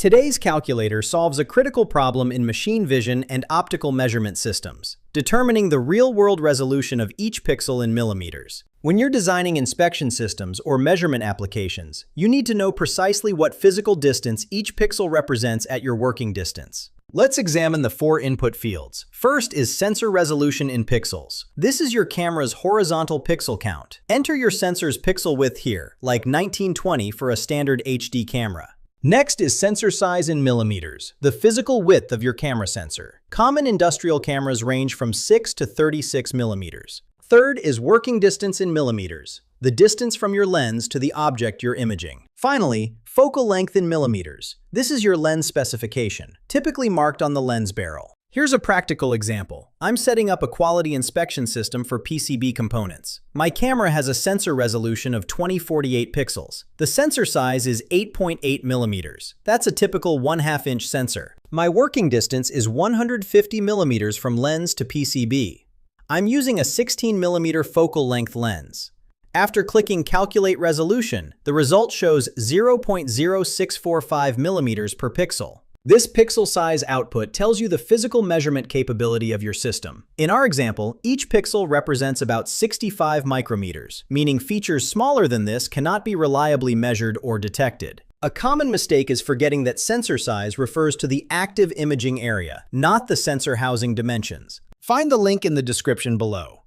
Today's calculator solves a critical problem in machine vision and optical measurement systems, determining the real-world resolution of each pixel in millimeters. When you're designing inspection systems or measurement applications, you need to know precisely what physical distance each pixel represents at your working distance. Let's examine the four input fields. First is sensor resolution in pixels. This is your camera's horizontal pixel count. Enter your sensor's pixel width here, like 1920 for a standard HD camera. Next is sensor size in millimeters, the physical width of your camera sensor. Common industrial cameras range from 6 to 36 millimeters. Third is working distance in millimeters, the distance from your lens to the object you're imaging. Finally, focal length in millimeters. This is your lens specification, typically marked on the lens barrel. Here's a practical example. I'm setting up a quality inspection system for PCB components. My camera has a sensor resolution of 2048 pixels. The sensor size is 8.8 millimeters. That's a typical 1/2 inch sensor. My working distance is 150 millimeters from lens to PCB. I'm using a 16 millimeter focal length lens. After clicking Calculate Resolution, the result shows 0.0645 millimeters per pixel. This pixel size output tells you the physical measurement capability of your system. In our example, each pixel represents about 65 micrometers, meaning features smaller than this cannot be reliably measured or detected. A common mistake is forgetting that sensor size refers to the active imaging area, not the sensor housing dimensions. Find the link in the description below.